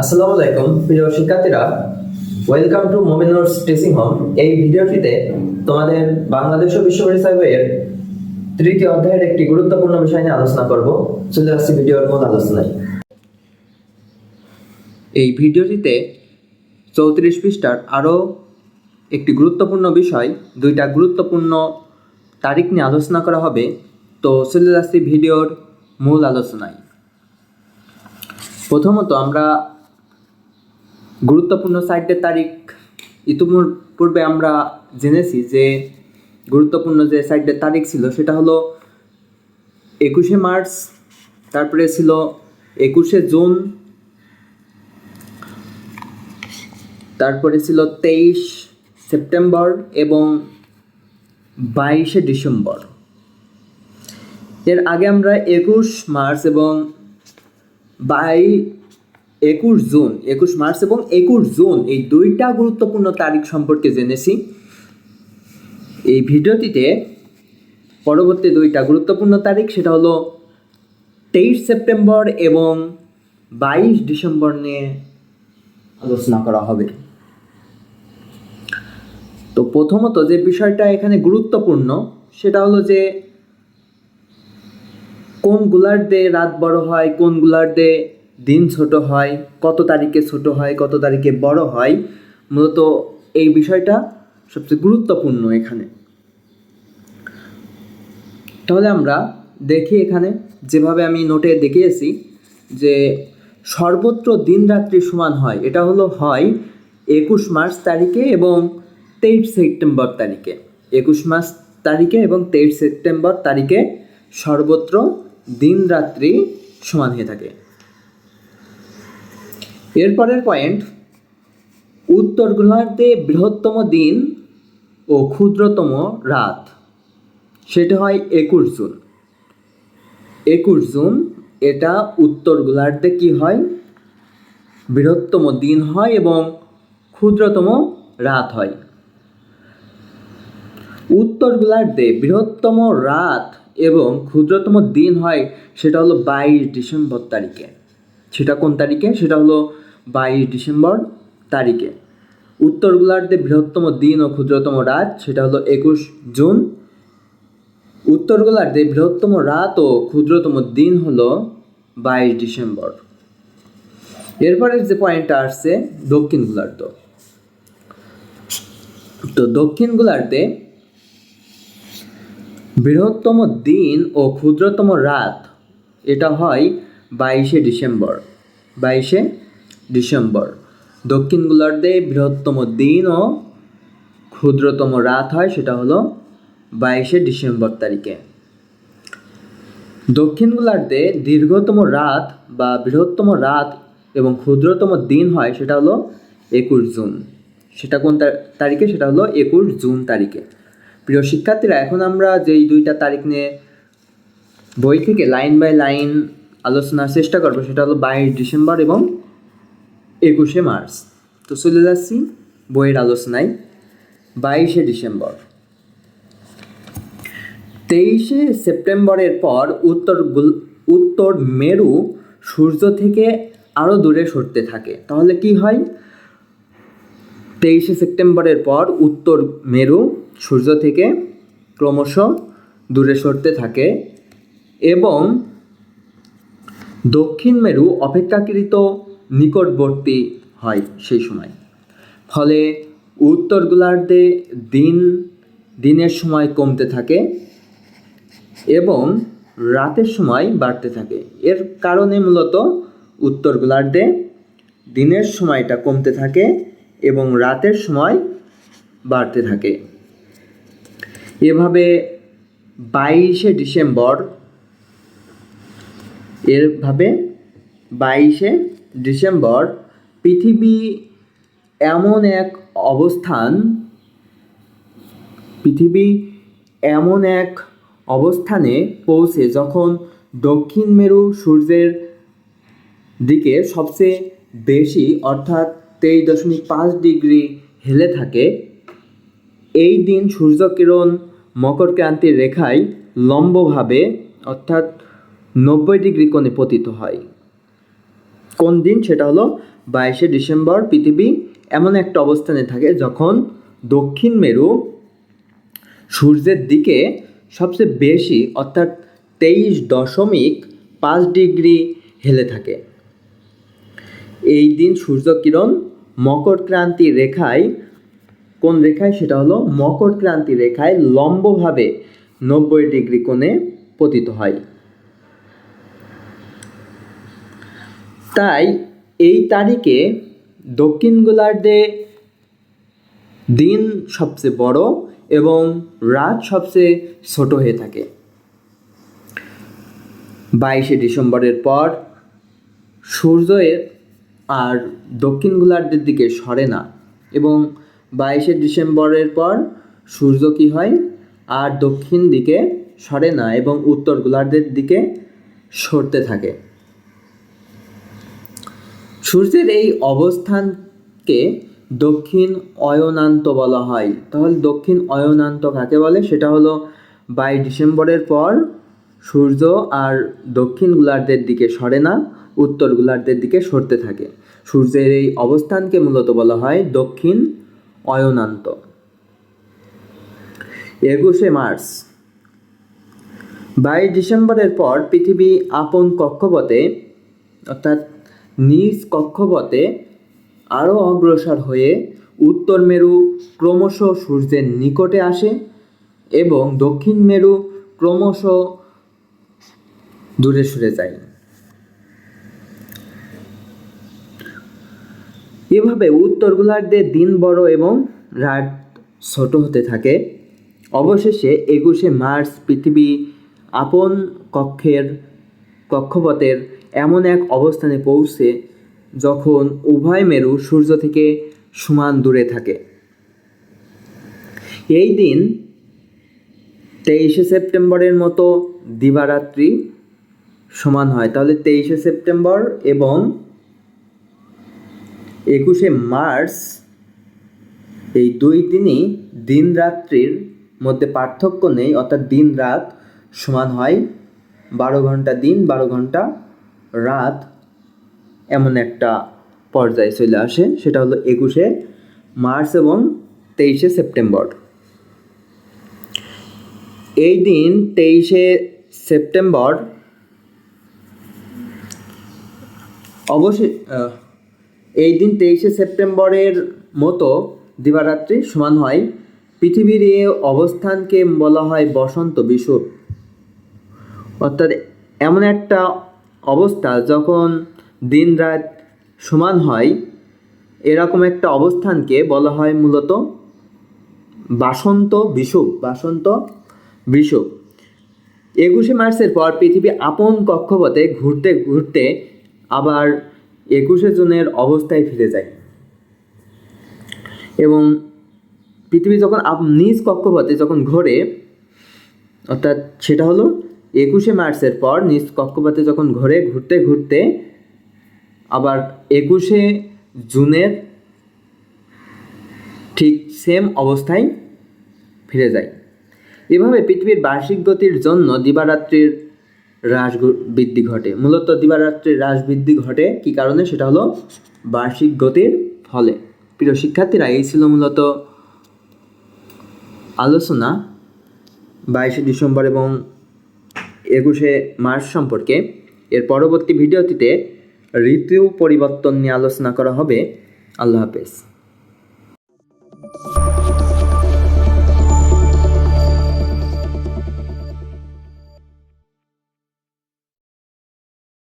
আসসালামু আলাইকুম প্রিয় শিক্ষার্থীরা, ওয়েলকাম টু মোমিনুরস টিচিং হোম। এই ভিডিওটিতে তোমাদের বাংলাদেশ ও বিশ্ব পরিচয় বইয়ের তৃতীয় অধ্যায়ের একটি গুরুত্বপূর্ণ বিষয় নিয়ে আলোচনা করব। চলে আসছি ভিডিওর মূল আলোচনায়। এই ভিডিওটিতে 34 পৃষ্ঠার আরও একটি গুরুত্বপূর্ণ বিষয়, দুইটা গুরুত্বপূর্ণ তারিখ নিয়ে আলোচনা করা হবে। তো চলে আসছি ভিডিওর মূল আলোচনায়। প্রথমত আমরা গুরুত্বপূর্ণ সাইটের তারিখ ইতিপূর্বে আমরা জেনেছি যে গুরুত্বপূর্ণ যে সাইটের তারিখ ছিল সেটা হলো 21শে মার্চ, তারপরে ছিল 21শে জুন, তারপরে ছিল 23 সেপ্টেম্বর এবং 22শে ডিসেম্বর। এর আগে আমরা 21 মার্চ এবং 21 মার্চ এবং 21 জুন এই দুইটা গুরুত্বপূর্ণ তারিখ সম্পর্কে জেনেছি। এই ভিডিওটিতে পরবর্তী দুইটা গুরুত্বপূর্ণ তারিখ সেটা হলো 23 সেপ্টেম্বর এবং 22 ডিসেম্বর নিয়ে আলোচনা করা হবে। তো প্রথমত যে বিষয়টা এখানে গুরুত্বপূর্ণ সেটা হলো যে কোনগুলার দিয়ে রাত বড় হয়, কোনগুলার দিয়ে দিন ছোট হয়, কত তারিখে ছোট হয়, কত তারিখে বড় হয়। মূলত এই বিষয়টা সবচেয়ে গুরুত্বপূর্ণ এখানে। তাহলে আমরা দেখি এখানে যেভাবে আমি নোটে দেখিয়েছি যে সর্বত্র দিন রাত্রি সমান হয়, এটা হলো হয় 21 মার্চ তারিখে এবং 23 সেপ্টেম্বর তারিখে। 21 মার্চ তারিখে এবং 23 সেপ্টেম্বর তারিখে সর্বত্র দিন রাত্রি সমান হয়ে থাকে। এরপরের পয়েন্ট, উত্তর গোলার্ধে বৃহত্তম দিন ও ক্ষুদ্রতম রাত সেটা হয় 21 জুন। 21 জুন এটা উত্তর গোলার্ধে কি হয়, বৃহত্তম দিন হয় এবং ক্ষুদ্রতম রাত হয়। উত্তর গোলার্ধে বৃহত্তম রাত এবং ক্ষুদ্রতম দিন হয় সেটা হলো 22 ডিসেম্বর তারিখে। সেটা কোন তারিখে? সেটা হলো 22 ডিসেম্বর তারিখে। উত্তর গোলার্ধে বৃহত্তম দিন ও ক্ষুদ্রতম রাত সেটা হলো 21 জুন। উত্তর গোলার্ধে বৃহত্তম রাত ও ক্ষুদ্রতম দিন হলো 22 ডিসেম্বর। এরপরের যে পয়েন্টটা আসছে দক্ষিণ গোলার্ধ। তো দক্ষিণ গোলার্ধে বৃহত্তম দিন ও ক্ষুদ্রতম রাত এটা হয় 22শে ডিসেম্বর। 22শে ডিসেম্বর দক্ষিণ গোলার্ধে বৃহত্তম দিন ও ক্ষুদ্রতম রাত হয় সেটা হলো 22শে ডিসেম্বর তারিখে। দক্ষিণ গোলার্ধে দীর্ঘতম রাত বা বৃহত্তম রাত এবং ক্ষুদ্রতম দিন হয় সেটা হলো 21 জুন। সেটা কোন তারিখে? সেটা হলো 21 জুন তারিখে। প্রিয় শিক্ষার্থীরা, এখন আমরা যেই দুইটা তারিখ নিয়ে বই থেকে লাইন বাই লাইন আলোচনার চেষ্টা করবো সেটা হলো 22 ডিসেম্বর এবং 21শে মার্চ। তো চলে যাচ্ছি বইয়ের আলোচনায়। 22শে ডিসেম্বর, 23শে সেপ্টেম্বরের পর উত্তর মেরু সূর্য থেকে আরও দূরে সরতে থাকে। তাহলে কি হয়? 23শে সেপ্টেম্বরের পর উত্তর মেরু সূর্য থেকে ক্রমশ দূরে সরতে থাকে এবং দক্ষিণ মেরু অপেক্ষাকৃত নিকটবর্তী হয় সেই সময়। ফলে উত্তর গোলার্ধে দিনের সময় কমতে থাকে এবং রাতের সময় বাড়তে থাকে। এর কারণে মূলত উত্তর গোলার্ধে দিনের সময়টা কমতে থাকে এবং রাতের সময় বাড়তে থাকে। এভাবে 22শে ডিসেম্বর পৃথিবী এমন এক অবস্থানে পৌঁছে যখন দক্ষিণ মেরু সূর্যের দিকে সবচেয়ে বেশি অর্থাৎ 23.5 ডিগ্রি হেলে থাকে। এই দিন সূর্যকিরণ মকরক্রান্তির রেখায় লম্বভাবে অর্থাৎ 90 ডিগ্রি কোণে পতিত হয়। কোন দিন? সেটা হলো 22শে ডিসেম্বর পৃথিবী এমন একটা অবস্থানে থাকে যখন দক্ষিণ মেরু সূর্যের দিকে সবচেয়ে বেশি অর্থাৎ 23.5 ডিগ্রি হেলে থাকে। এই দিন সূর্যকিরণ মকর ক্রান্তি রেখায়, কোন রেখায়, সেটা হলো মকর ক্রান্তি রেখায় লম্বভাবে 90 ডিগ্রি কোণে পতিত হয়। তাই এই তারিখে দক্ষিণ গোলার্ধে দিন সবচেয়ে বড় এবং রাত সবচেয়ে ছোট হয়ে থাকে। 22শে ডিসেম্বরের পর সূর্য আর দক্ষিণ গোলার্ধের দিকে সরে না, এবং 22শে ডিসেম্বরের পর সূর্য কী হয়, আর দক্ষিণ দিকে সরে না এবং উত্তর গোলার্ধের দিকে সরতে থাকে। সূর্যের এই অবস্থানকে দক্ষিণ অয়নান্ত বলা হয়। তাহলে দক্ষিণ অয়নান্ত কাকে বলে? সেটা হলো 22 ডিসেম্বরের পর সূর্য আর দক্ষিণ গোলার্ধের দিকে সরে না, উত্তর গোলার্ধের দিকে সরতে থাকে। সূর্যের এই অবস্থানকে মূলত বলা হয় দক্ষিণ অয়নান্ত। 21শে মার্চ 22 ডিসেম্বরের পর পৃথিবী আপন কক্ষপথে অর্থাৎ নিজ কক্ষপথে আরও অগ্রসর হয়ে উত্তর মেরু ক্রমশ সূর্যের নিকটে আসে এবং দক্ষিণ মেরু ক্রমশ দূরে সরে যায়। এভাবে উত্তর গোলার্ধে দিন বড় এবং রাত ছোট হতে থাকে। অবশেষে 21শে মার্চ পৃথিবী আপন কক্ষপথের এমন এক অবস্থানে পৌঁছে যখন উভয় মেরু সূর্য থেকে সমান দূরে থাকে। এই দিন 23শে সেপ্টেম্বরের মতো দিবারাত্রি সমান হয়। তাহলে 23শে সেপ্টেম্বর এবং 21শে মার্চ এই দুই দিনই দিন রাত্রির মধ্যে পার্থক্য নেই, অর্থাৎ দিন রাত সমান হয়। 12 ঘন্টা দিন, 12 ঘন্টা রাত, এমন একটা পর্যায়ে চলে আসে। সেটা হলো 21শে মার্চ এবং 23শে সেপ্টেম্বর। এই দিন 23শে সেপ্টেম্বর এই দিন 23শে সেপ্টেম্বরের মতো দিবারাত্রি সমান হয়। পৃথিবীর এই অবস্থানকে বলা হয় বসন্ত বিষুব, অর্থাৎ এমন একটা অবস্থা যখন দিন রাত সমান হয়, এরকম একটা অবস্থানকে বলা হয় মূলত বাসন্ত বিষুব। 21শে মার্চের পর পৃথিবী আপন কক্ষপথে ঘুরতে ঘুরতে আবার 21শে জুনের অবস্থায় ফিরে যায় এবং পৃথিবী যখন নিজ কক্ষপথে যখন ঘোরে, অর্থাৎ সেটা হলো 21শে মার্চের পর নিজ কক্ষপথে যখন ঘুরতে ঘুরতে আবার 21শে জুনের ঠিক সেম অবস্থায় ফিরে যায়। এভাবে পৃথিবীর বার্ষিক গতির জন্য দিবারাত্রির হ্রাস বৃদ্ধি ঘটে। মূলত দিবারাত্রির হ্রাস বৃদ্ধি ঘটে কী কারণে? সেটা হলো বার্ষিক গতির ফলে। প্রিয় শিক্ষার্থীরা, এই ছিল মূলত আলোচনা 22শে ডিসেম্বর এবং 21শে মার্চ সম্পর্কে। এর পরবর্তী ভিডিওটিতে ঋতু পরিবর্তন নিয়ে আলোচনা করা হবে। আল্লাহ হাফেজ।